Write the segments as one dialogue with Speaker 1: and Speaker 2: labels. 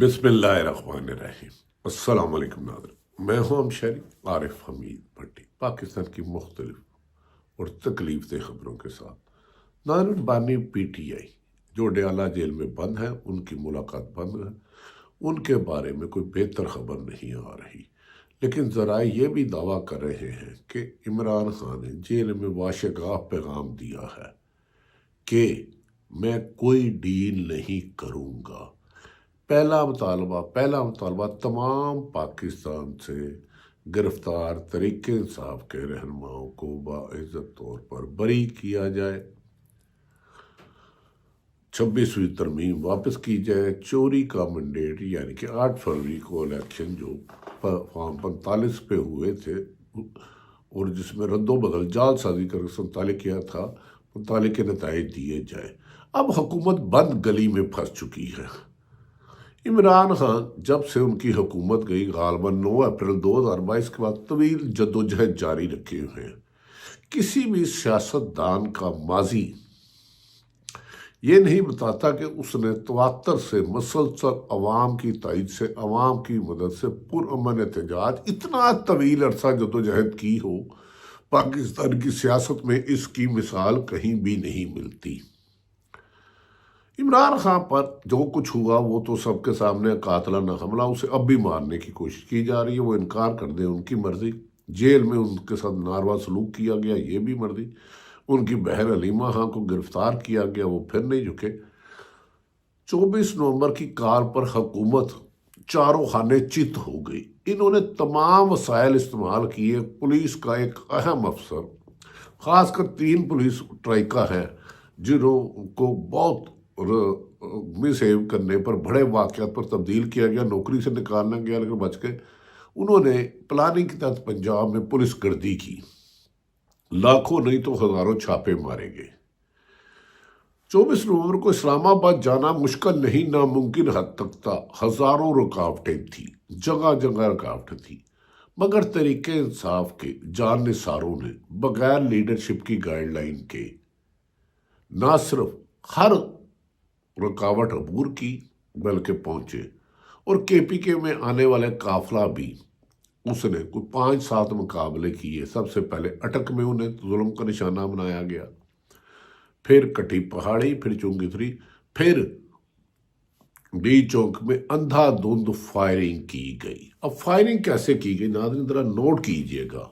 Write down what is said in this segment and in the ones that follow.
Speaker 1: بسم اللہ الرحمن الرحیم۔ السلام علیکم ناظرین، میں ہوں شہری عارف حمید بھٹی، پاکستان کی مختلف اور تکلیف دہ خبروں کے ساتھ۔ ناظرین، بانی پی ٹی آئی جو ڈیالہ جیل میں بند ہے، ان کی ملاقات بند ہے، ان کے بارے میں کوئی بہتر خبر نہیں آ رہی، لیکن ذرائع یہ بھی دعویٰ کر رہے ہیں کہ عمران خان نے جیل میں واشگاف پیغام دیا ہے کہ میں کوئی ڈیل نہیں کروں گا۔ پہلا مطالبہ تمام پاکستان سے گرفتار تحریک انصاف کے رہنماؤں کو باعزت طور پر بری کیا جائے، 26ویں ترمیم واپس کی جائے، چوری کا منڈیٹ یعنی کہ 8 فروری کو الیکشن جو فارم 45 پہ ہوئے تھے اور جس میں رد و بدل جعل سازی کر 47 کیا تھا، 45 کے نتائج دیے جائے۔ اب حکومت بند گلی میں پھنس چکی ہے۔ عمران خان جب سے ان کی حکومت گئی غالباً 9 اپریل 2022 کے بعد طویل جدوجہد جاری رکھے ہوئے ہیں۔ کسی بھی سیاستدان کا ماضی یہ نہیں بتاتا کہ اس نے تواتر سے مسلسل عوام کی تائید سے، عوام کی مدد سے پرامن احتجاج اتنا طویل عرصہ جدوجہد کی ہو۔ پاکستان کی سیاست میں اس کی مثال کہیں بھی نہیں ملتی۔ عمران خان پر جو کچھ ہوا وہ تو سب کے سامنے قاتلانہ حملہ، اسے اب بھی مارنے کی کوشش کی جا رہی ہے، وہ انکار کر دیں ان کی مرضی۔ جیل میں ان کے ساتھ ناروا سلوک کیا گیا، یہ بھی مرضی۔ ان کی بہن علیمہ خان کو گرفتار کیا گیا، وہ پھر نہیں جھکے۔ 24 نومبر کی کال پر حکومت چاروں خانے چت ہو گئی۔ انہوں نے تمام وسائل استعمال کیے۔ پولیس کا ایک اہم افسر، خاص کر 3 پولیس ٹرائیکا ہیں جنہوں کو بہت مسہیو کرنے پر، بڑے واقعات پر تبدیل کیا گیا، نوکری سے نکالنا گیا لیکن بچ گئے۔ انہوں نے پلاننگ کے تحت پنجاب میں پولیس گردی کی، لاکھوں نہیں تو ہزاروں چھاپے مارے گئے۔ 24 نومبر کو اسلام آباد جانا مشکل نہیں، ناممکن حد تک تھا۔ ہزاروں رکاوٹیں تھیں، جگہ جگہ رکاوٹیں تھیں، مگر تحریک انصاف کے جان نثاروں نے بغیر لیڈرشپ کی گائیڈ لائن کے نہ صرف ہر رکاوٹ عبور کی بلکہ پہنچے، اور کے پی کے میں آنے والے قافلہ بھی اس نے کوئی 5-7 مقابلے کیے۔ سب سے پہلے اٹک میں انہیں ظلم کا نشانہ بنایا گیا، پھر کٹی پہاڑی، پھر چونگی 3، پھر ڈی چوک میں اندھا دھند فائرنگ کی گئی۔ اب فائرنگ کیسے کی گئی ناظرین ذرا نوٹ کیجئے گا۔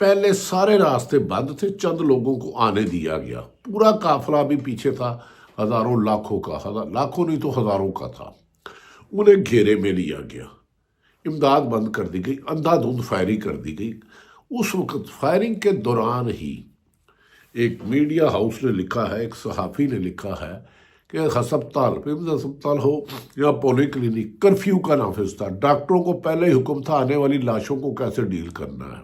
Speaker 1: پہلے سارے راستے بند تھے، چند لوگوں کو آنے دیا گیا، پورا قافلہ بھی پیچھے تھا، ہزاروں لاکھوں کا، لاکھوں نہیں تو ہزاروں کا تھا، انہیں گھیرے میں لیا گیا، امداد بند کر دی گئی، اندھا دھند فائرنگ کر دی گئی۔ اس وقت فائرنگ کے دوران ہی ایک میڈیا ہاؤس نے لکھا ہے، ایک صحافی نے لکھا ہے کہ ہسپتال، پیمز ہسپتال ہو یا پولی کلینک، کرفیو کا نافذ تھا، ڈاکٹروں کو پہلے ہی حکم تھا آنے والی لاشوں کو کیسے ڈیل کرنا ہے۔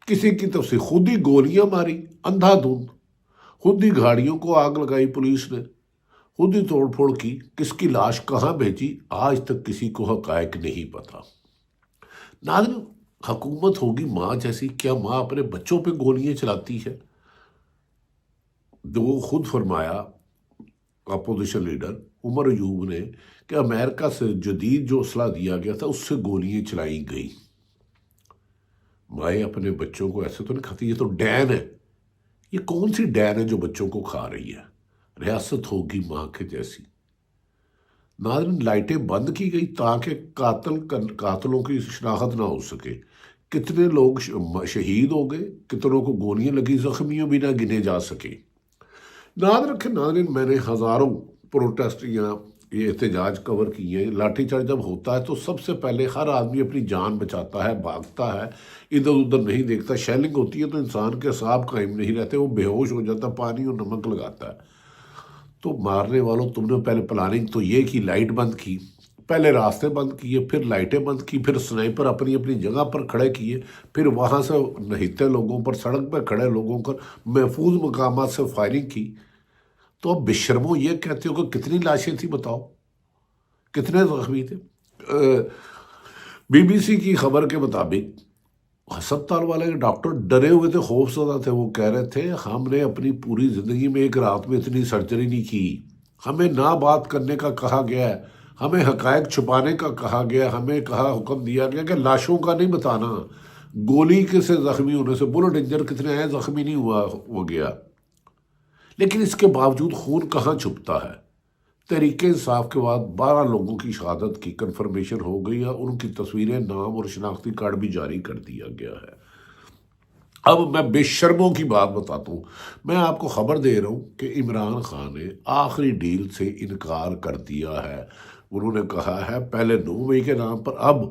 Speaker 1: کسی کی طرف سے خود ہی گولیاں ماری، اندھا دھند، خود ہی گاڑیوں کو آگ لگائی پولیس نے، خود ہی توڑ پھوڑ کی، کس کی لاش کہاں بھیجی آج تک کسی کو حقائق نہیں پتا۔ ناظرین، حکومت ہوگی ماں جیسی، کیا ماں اپنے بچوں پہ گولیاں چلاتی ہے؟ جو خود فرمایا اپوزیشن لیڈر عمر ایوب نے کہ امریکہ سے جدید جو اسلحہ دیا گیا تھا اس سے گولیاں چلائی گئی۔ مائیں اپنے بچوں کو ایسے تو نہیں کھاتی، یہ تو ڈین ہے۔ یہ کون سی ڈین ہے جو بچوں کو کھا رہی ہے؟ ریاست ہوگی ماں کے جیسی۔ ناظرین، لائٹیں بند کی گئی تاکہ قاتلوں کی شناخت نہ ہو سکے۔ کتنے لوگ شہید ہو گئے، کتنوں کو گولیاں لگی، زخمیوں بھی نہ گنے جا سکے۔ ناظرین، میں نے ہزاروں پروٹیسٹ یا یہ احتجاج کور کیے ہیں۔ لاٹھی چارج جب ہوتا ہے تو سب سے پہلے ہر آدمی اپنی جان بچاتا ہے، بھاگتا ہے، ادھر ادھر نہیں دیکھتا۔ شیلنگ ہوتی ہے تو انسان کے اعصاب قائم نہیں رہتے، وہ بے ہوش ہو جاتا، پانی اور نمک لگاتا ہے۔ تو مارنے والوں، تم نے پہلے پلاننگ تو یہ کی، لائٹ بند کی، پہلے راستے بند کیے، پھر لائٹیں بند کی، پھر سنائپر اپنی اپنی جگہ پر کھڑے کیے، پھر وہاں سے نہتے لوگوں پر، سڑک پہ کھڑے لوگوں پر محفوظ مقامات سے فائرنگ کی۔ تو اب بے شرمو یہ کہتے ہو کہ کتنی لاشیں تھیں، بتاؤ کتنے زخمی تھے؟ بی بی سی کی خبر کے مطابق ہسپتال والے ڈاکٹر ڈرے ہوئے تھے، خوف زدہ تھے۔ وہ کہہ رہے تھے ہم نے اپنی پوری زندگی میں ایک رات میں اتنی سرجری نہیں کی، ہمیں نہ بات کرنے کا کہا گیا ہے، ہمیں حقائق چھپانے کا کہا گیا، ہمیں حکم دیا گیا کہ لاشوں کا نہیں بتانا، گولی سے زخمی ہونے سے، بلٹ انجر کتنے ہیں، زخمی نہیں ہو گیا، لیکن اس کے باوجود خون کہاں چھپتا ہے؟ تحریک انصاف کے بعد 12 لوگوں کی شہادت کی کنفرمیشن ہو گئی ہے، ان کی تصویریں، نام اور شناختی کارڈ بھی جاری کر دیا گیا ہے۔ اب میں بے شرموں کی بات بتاتا ہوں، میں آپ کو خبر دے رہا ہوں کہ عمران خان نے آخری ڈیل سے انکار کر دیا ہے۔ انہوں نے کہا ہے پہلے 9 مئی کے نام پر، اب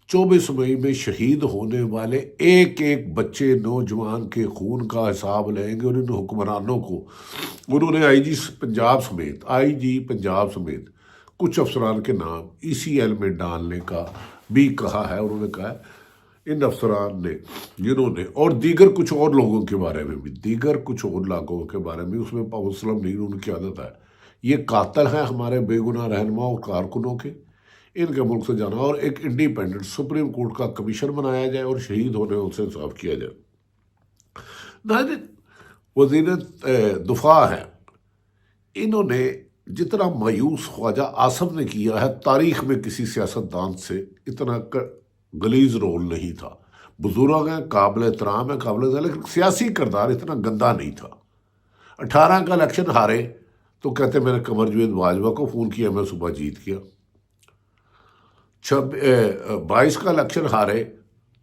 Speaker 1: 24 مئی میں شہید ہونے والے ایک ایک بچے، نوجوان کے خون کا حساب لیں گے، اور ان حکمرانوں کو، انہوں نے آئی جی پنجاب سمیت کچھ افسران کے نام ECL میں ڈالنے کا بھی کہا ہے۔ انہوں نے کہا ہے ان افسران نے، جنہوں نے، اور دیگر کچھ اور لوگوں کے بارے میں بھی، اس میں مسلم لیگ ان کی عادت ہے، یہ قاتل ہیں ہمارے بے گناہ رہنما اور کارکنوں کے، ان کے ملک سے جانا، اور ایک انڈیپینڈنٹ سپریم کورٹ کا کمیشن بنایا جائے اور شہید ہونے ان سے انصاف کیا جائے۔ ناظرین، وزیر دفاع ہے، انہوں نے جتنا مایوس خواجہ آصف نے کیا ہے، تاریخ میں کسی سیاستدان سے اتنا غلیظ رول نہیں تھا۔ بزرگ ہیں، قابل احترام ہے، لیکن سیاسی کردار اتنا گندا نہیں تھا۔ 18 کا الیکشن ہارے تو کہتے میں نے قمر جاوید باجوہ کو فون کیا، میں صبح جیت گیا۔ 22 کا الیکشن ہارے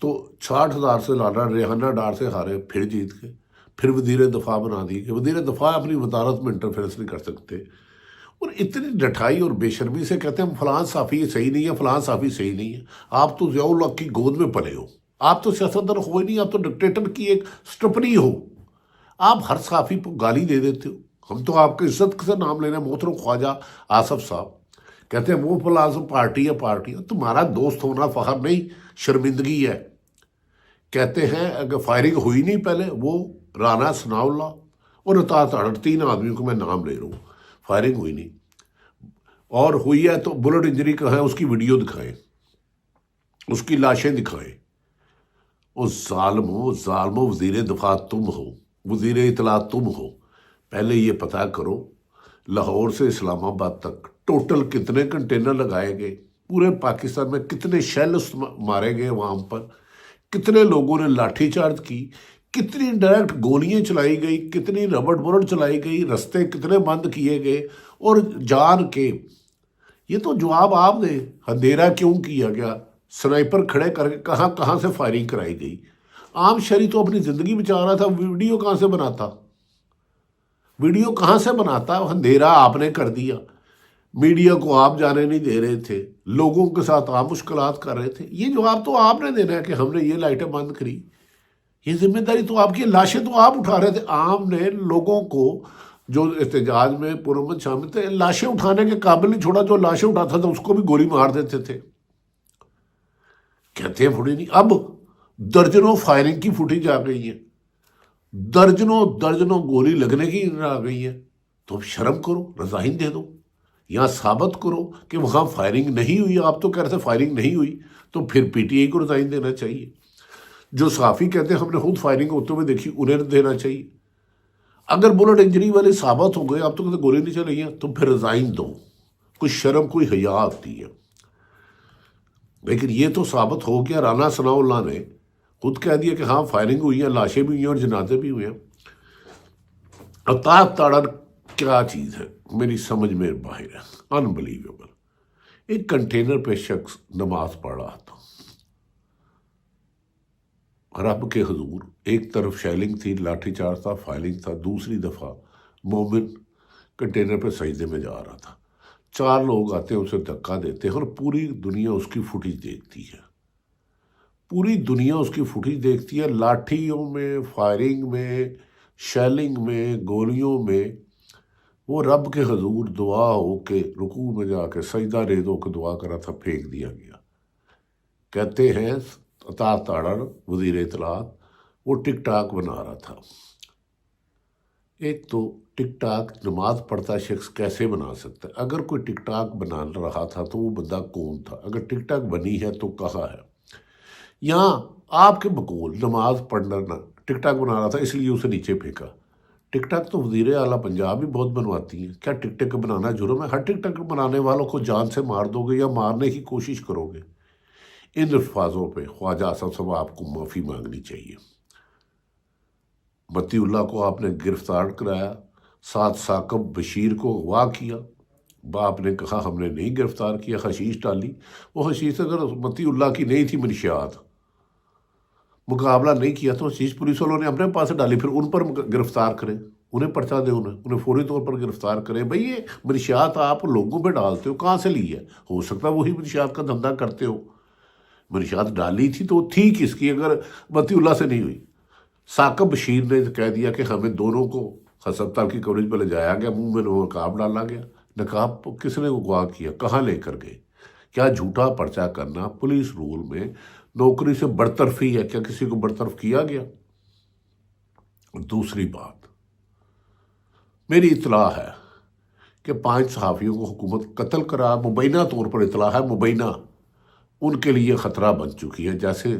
Speaker 1: تو 60,000 سے لانا، ریحانہ ڈار سے ہارے، پھر جیت گئے، پھر وزیر دفاع بنا دی کہ وزیر دفاع اپنی وزارت میں انٹرفیرنس نہیں کر سکتے، اور اتنی ڈٹائی اور بے شرمی سے کہتے ہیں فلاں صحافی صحیح نہیں ہے، فلاں صحافی صحیح نہیں ہے۔ آپ تو ضیاء الحق کی گود میں پلے ہو، آپ تو سیاستدان ہو ہی نہیں، آپ تو ڈکٹیٹر کی ایک سٹپنی ہو، آپ ہر صحافی کو گالی دے دیتے ہو۔ ہم تو آپ کی عزت سے نام لینا، محترم خواجہ آصف صاحب کہتے ہیں وہ پلازم پارٹی ہے، تمہارا دوست ہونا فخر نہیں، شرمندگی ہے۔ کہتے ہیں اگر فائرنگ ہوئی نہیں پہلے، وہ رانا ثناء اللہ اور اطاعت اڑ، 3 آدمیوں کو میں نام لے رہا ہوں، فائرنگ ہوئی نہیں، اور ہوئی ہے تو بلٹ انجری کا ہے، اس کی ویڈیو دکھائیں، اس کی لاشیں دکھائیں۔ اس ظالموں، وزیر دفاع تم ہو، وزیر اطلاعات تم ہو، پہلے یہ پتہ کرو لاہور سے اسلام آباد تک ٹوٹل کتنے کنٹینر لگائے گئے، پورے پاکستان میں کتنے شیلز مارے گئے، وہاں پر کتنے لوگوں نے لاٹھی چارج کی، کتنی ڈائریکٹ گولیاں چلائی گئی، کتنی ربڑ بلٹ چلائی گئی، رستے کتنے بند کیے گئے، اور جان کے یہ تو جواب آپ دیں۔ اندھیرا کیوں کیا گیا، سنائپر کھڑے کر کے کہاں سے فائرنگ کرائی گئی؟ عام شہری تو اپنی زندگی بچا رہا تھا، ویڈیو کہاں سے بناتا؟ اندھیرا آپ نے کر دیا، میڈیا کو آپ جانے نہیں دے رہے تھے، لوگوں کے ساتھ آپ مشکلات کر رہے تھے، یہ جواب تو آپ نے دینا ہے کہ ہم نے یہ لائٹیں بند کری، یہ ذمہ داری تو آپ کی، لاشیں تو آپ اٹھا رہے تھے۔ عام نے لوگوں کو جو احتجاج میں پرامن شامل تھے، لاشیں اٹھانے کے قابل نہیں چھوڑا، جو لاشیں اٹھاتا تھا اس کو بھی گولی مار دیتے تھے۔ کہتے ہیں فوٹیج نہیں، اب درجنوں فائرنگ کی فوٹیج آ گئی ہے، درجنوں گولی لگنے کی آ گئی ہے، تو اب شرم کرو، رضاہین دے دو، یہاں ثابت کرو کہ وہاں فائرنگ نہیں ہوئی۔ آپ تو کہہ رہے تھے فائرنگ نہیں ہوئی، تو پھر PTI کو رضاہین دینا چاہیے۔ جو صحافی کہتے ہیں ہم نے خود فائرنگ ہوتے ہوئے دیکھی، انہیں دینا چاہیے۔ اگر بلٹ انجری والے ثابت ہو گئے، آپ تو کہتے گولی نہیں چلائی ہیں، تو پھر رضاہین دو، کوئی شرم، کوئی حیا آتی ہے۔ لیکن یہ تو ثابت ہو گیا، رانا ثناء اللہ نے خود کہہ دیا کہ ہاں فائرنگ ہوئی ہیں، لاشیں بھی ہوئی ہیں اور جنازے بھی ہوئے ہیں۔ اطاعت تاڑن کیا چیز ہے، میری سمجھ میں باہر ہے، انبلیویبل۔ ایک کنٹینر پہ شخص نماز پڑھ رہا تھا، رب کے حضور، ایک طرف شیلنگ تھی، لاٹھی چارج تھا، فائرنگ تھا، دوسری دفعہ مومن کنٹینر پہ سجدے میں جا رہا تھا، 4 لوگ آتے ہیں، اسے دھکا دیتے ہیں، اور پوری دنیا اس کی فوٹیج دیکھتی ہے، لاٹھیوں میں، فائرنگ میں، شیلنگ میں، گولیوں میں۔ وہ رب کے حضور دعا ہو کے رکوع میں جا کے سجدہ ریز ہو کے دعا کرا تھا، پھینک دیا گیا۔ کہتے ہیں اطاعت تاڑن وزیر اطلاعات، وہ ٹک ٹاک بنا رہا تھا۔ ایک تو ٹک ٹاک نماز پڑھتا شخص کیسے بنا سکتا ہے؟ اگر کوئی ٹک ٹاک بنا رہا تھا تو وہ بندہ کون تھا؟ اگر ٹک ٹاک بنی ہے تو کہاں ہے؟ یہاں آپ کے بقول نماز پڑھنا ٹک ٹاک بنا رہا تھا، اس لیے اسے نیچے پھینکا۔ ٹک ٹاک تو وزیر اعلیٰ پنجاب بھی بہت بنواتی ہیں. کیا ٹک ٹاک بنانا جرم ہے؟ ہر ٹک ٹاک بنانے والوں کو جان سے مار دو گے یا مارنے کی کوشش کرو گے؟ ان الفاظوں پہ خواجہ آصف صاحب آپ کو معافی مانگنی چاہیے. متی اللہ کو آپ نے گرفتار کرایا، ساتھ ثاقب بشیر کو اغوا کیا. باپ نے کہا ہم نے نہیں گرفتار کیا، حشیش ڈالی. وہ حشیش اگر متی اللہ کی نہیں تھی منشیات، مقابلہ نہیں کیا تو حشیش پولیس والوں نے اپنے پاس ڈالی. پھر ان پر گرفتار کریں، انہیں پرچہ دیں، انہیں فوری طور پر گرفتار کریں. بھئی یہ منشیات آپ لوگوں پہ ڈالتے ہو، کہاں سے لی ہے؟ ہو سکتا ہے وہی منشیات کا دھندا کرتے ہو. منشیات ڈالی تھی تو تھی کس کی اگر متی اللہ سے نہیں ہوئی؟ ثاقب بشیر نے کہہ دیا کہ ہمیں دونوں کو ہسپتال کی کوریج پہ لے جایا گیا، منہ میں نقاب ڈالا گیا. نقاب کس نے اغوا کیا؟ کہاں لے کر گئے؟ کیا جھوٹا پرچہ کرنا پولیس رول میں نوکری سے برطرفی ہے؟ کیا کسی کو برطرف کیا گیا؟ دوسری بات، میری اطلاع ہے کہ 5 صحافیوں کو حکومت قتل کرا، مبینہ طور پر اطلاع ہے، مبینہ ان کے لیے خطرہ بن چکی ہے. جیسے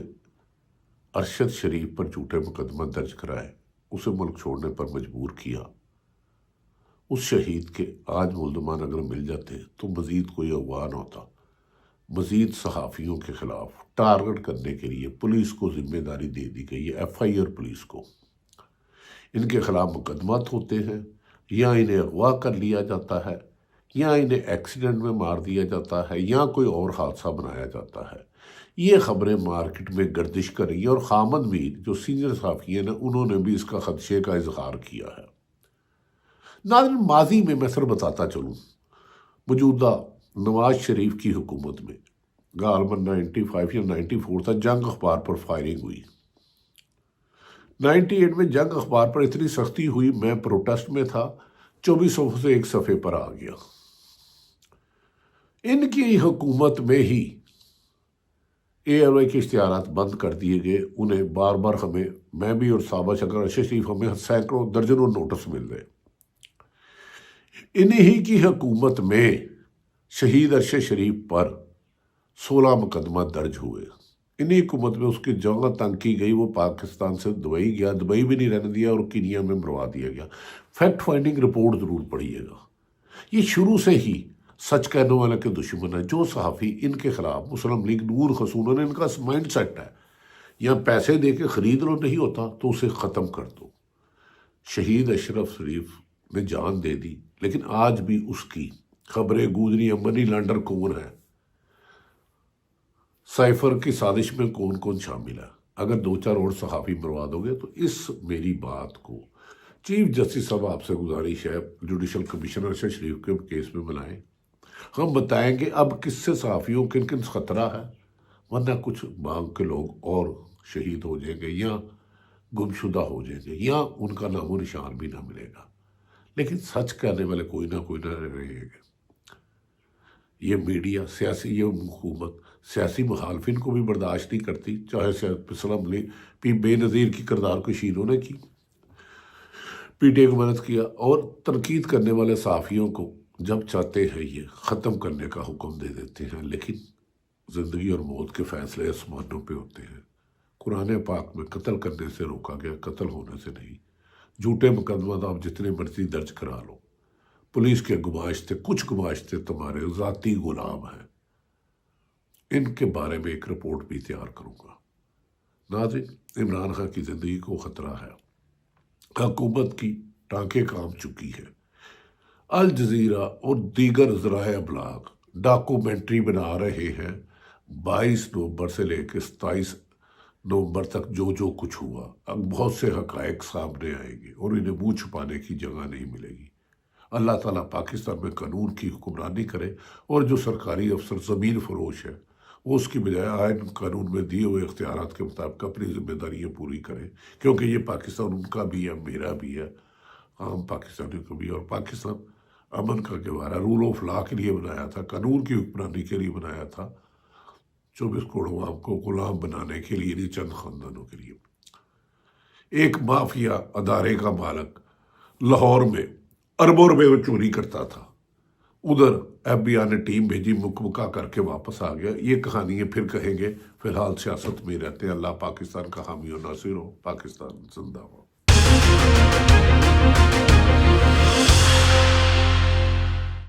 Speaker 1: ارشد شریف پر جھوٹے مقدمہ درج کرائے، اسے ملک چھوڑنے پر مجبور کیا. اس شہید کے آج ملزمان اگر مل جاتے تو مزید کوئی اغوا نہ ہوتا. مزید صحافیوں کے خلاف ٹارگٹ کرنے کے لیے پولیس کو ذمہ داری دے دی گئی ہے، ایف آئی آر پولیس کو. ان کے خلاف مقدمات ہوتے ہیں، یا انہیں اغوا کر لیا جاتا ہے، یا انہیں ایکسیڈنٹ میں مار دیا جاتا ہے، یا کوئی اور حادثہ بنایا جاتا ہے. یہ خبریں مارکیٹ میں گردش کر رہی ہیں، اور خامد میر جو سینئر صحافی ہیں انہوں نے بھی اس کا خدشے کا اظہار کیا ہے. ناظرین، ماضی میں میں سر بتاتا چلوں، موجودہ نواز شریف کی حکومت میں غالباً 95 یا 94 تھا، جنگ اخبار پر فائرنگ ہوئی. 98 میں جنگ اخبار پر اتنی سختی ہوئی، میں پروٹیسٹ میں تھا، 24 صفحے سے ایک صفحے پر آ گیا. ان کی حکومت میں ہی اے ایل کے اشتہارات بند کر دیے گئے. انہیں بار بار ہمیں، میں بھی اور صحابہ شکر ارشد شریف، ہمیں سینکڑوں درجنوں نوٹس مل رہے. انہی کی حکومت میں شہید ارشد شریف پر 16 مقدمہ درج ہوئے. انہی حکومت میں اس کی جگہ تنگ کی گئی، وہ پاکستان سے دبئی گیا، دبئی بھی نہیں رہنے دیا اور کینیا میں مروا دیا گیا. فیکٹ فائنڈنگ رپورٹ ضرور پڑھیے گا. یہ شروع سے ہی سچ کہنے والے کے دشمن ہے. جو صحافی ان کے خلاف، مسلم لیگ نور خصوصاً، ان کا مائنڈ سیٹ ہے یا پیسے دے کے خرید لو، نہیں ہوتا تو اسے ختم کر دو. شہید اشرف شریف نے جان دے دی، لیکن آج بھی اس کی خبریں گونج ہیں. منی لانڈر کون ہے؟ سائفر کی سازش میں کون کون شامل ہے؟ اگر 2-4 اور صحافی مروا دو گے تو اس میری بات کو چیف جسٹس صاحب آپ سے گزارش ہے، جوڈیشل کمشنر ارشد شریف کے کیس میں بلائیں. ہم بتائیں گے اب کس سے صحافیوں کن کن خطرہ ہے، ورنہ کچھ مانگ کے لوگ اور شہید ہو جائیں گے یا گمشدہ ہو جائیں گے یا ان کا نام و نشان بھی نہ ملے گا. لیکن سچ کہنے والے کوئی نہ رہے گا. یہ میڈیا، سیاسی، یہ حکومت سیاسی مخالفین کو بھی برداشت نہیں کرتی، چاہے اسلام پی بے نظیر کی کردار کشی انہوں نے کی، پی ٹی آئی کو مدد کیا، اور تنقید کرنے والے صحافیوں کو جب چاہتے ہیں یہ ختم کرنے کا حکم دے دیتے ہیں. لیکن زندگی اور موت کے فیصلے آسمانوں پہ ہوتے ہیں. قرآن پاک میں قتل کرنے سے روکا گیا، قتل ہونے سے نہیں. جھوٹے مقدمات آپ جتنے مرضی درج کرا لو، پولیس کے گماشتے، کچھ گماشتے تمہارے ذاتی غلام ہیں. ان کے بارے میں ایک رپورٹ بھی تیار کروں گا. ناظرین، عمران خان کی زندگی کو خطرہ ہے. حکومت کی ٹانکیں کام چکی ہے. الجزیرہ اور دیگر ذرائع ابلاغ ڈاکومنٹری بنا رہے ہیں 22 نومبر سے لے کے 27 نومبر تک جو کچھ ہوا. اب بہت سے حقائق سامنے آئیں گے اور انہیں منہ چھپانے کی جگہ نہیں ملے گی. اللہ تعالیٰ پاکستان میں قانون کی حکمرانی کرے، اور جو سرکاری افسر زمین فروش ہے وہ اس کی بجائے آئین قانون میں دیے ہوئے اختیارات کے مطابق اپنی ذمہ داریاں پوری کریں، کیونکہ یہ پاکستان ان کا بھی ہے، میرا بھی ہے، عام پاکستانیوں کو بھی. اور پاکستان امن کا گہوارہ، رول آف لا کے لیے بنایا تھا، قانون کی حکمرانی کے لیے بنایا تھا، 24 کروڑ عوام کو غلام بنانے کے لیے نہیں، چند خاندانوں کے لیے. ایک مافیا ادارے کا مالک لاہور میں اربوں روپے وہ چوری کرتا تھا، ادھر ایف بی آئی نے ٹیم بھیجی، مکمکا کر کے واپس آ گیا. یہ کہانی پھر کہیں گے. فی الحال سیاست میں رہتے ہیں. اللہ پاکستان کا حامی و ناصر ہو. پاکستان زندہ ہو.